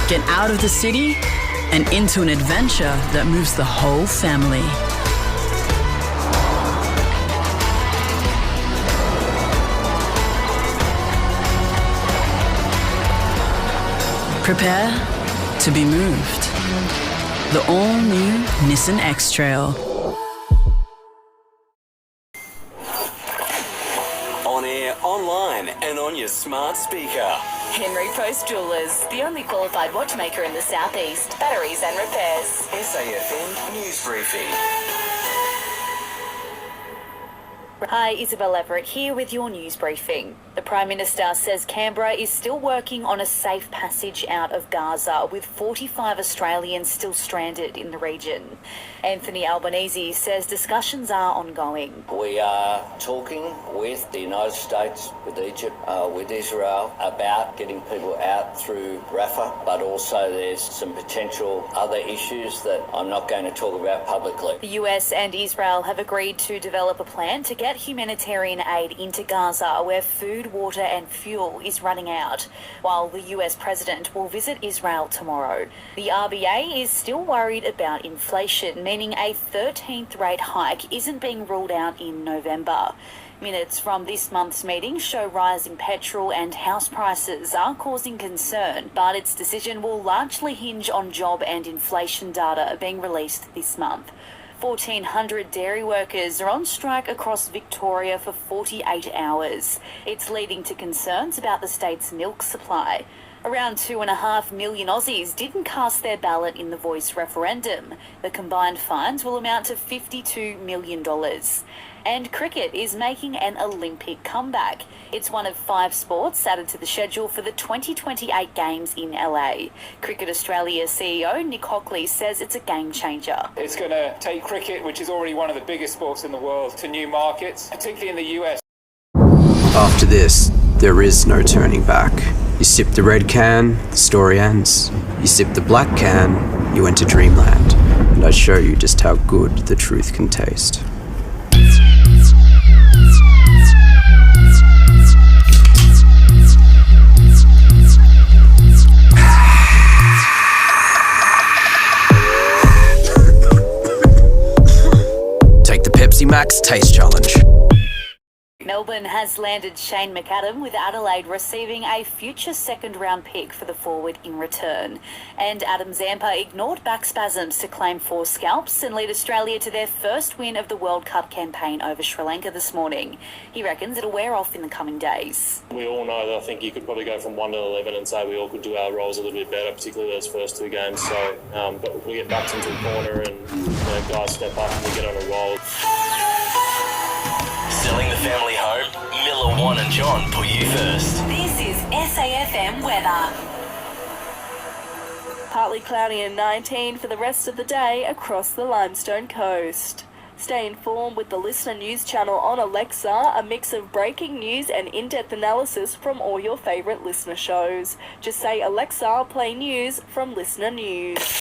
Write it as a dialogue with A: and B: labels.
A: Get out of the city and into an adventure that moves the whole family. Prepare to be moved. The all-new Nissan X-Trail.
B: On air, online, and on your smart speaker.
C: Henry Post Jewellers, the only qualified watchmaker in the southeast. Batteries and repairs.
B: SAFM News Briefing.
C: Hi, Isabelle Everett here with your news briefing. The Prime Minister says Canberra is still working on a safe passage out of Gaza, with 45 Australians still stranded in the region. Anthony Albanese says discussions are ongoing.
D: We are talking with the United States, with Egypt, with Israel about getting people out through Rafah, but also there's some potential other issues that I'm not going to talk about publicly.
C: The US and Israel have agreed to develop a plan to get humanitarian aid into Gaza, where food, water and fuel is running out, while the US President will visit Israel tomorrow. The RBA is still worried about inflation, meaning a 13th rate hike isn't being ruled out in November. Minutes from this month's meeting show rising petrol and house prices are causing concern, but its decision will largely hinge on job and inflation data being released this month. 1,400 dairy workers are on strike across Victoria for 48 hours. It's leading to concerns about the state's milk supply. Around 2.5 million Aussies didn't cast their ballot in the Voice referendum. The combined fines will amount to $52 million. And cricket is making an Olympic comeback. It's one of 5 sports added to the schedule for the 2028 Games in LA. Cricket Australia CEO Nick Hockley says it's a game changer.
E: It's going to take cricket, which is already one of the biggest sports in the world, to new markets, particularly in the US.
F: After this, there is no turning back. You sip the red can, the story ends. You sip the black can, you enter dreamland. And I show you just how good the truth can taste. Take the Pepsi Max Taste Challenge.
C: Melbourne has landed Shane McAdam, with Adelaide receiving a future second-round pick for the forward in return. And Adam Zampa ignored back spasms to claim 4 scalps and lead Australia to their first win of the World Cup campaign over Sri Lanka this morning. He reckons it'll wear off in the coming days.
G: We all know that I think you could probably go from 1 to 11 and say we all could do our roles a little bit better, particularly those first 2 games. So, but we get backed into a corner and guys step up and we get on a roll.
B: Selling the family home? Miller, Juan and John put you first.
C: This is SAFM weather.
H: Partly cloudy and 19 for the rest of the day across the Limestone coast. Stay informed with the Listener News channel on Alexa, a mix of breaking news and in-depth analysis from all your favourite listener shows. Just say, Alexa, play news from Listener News.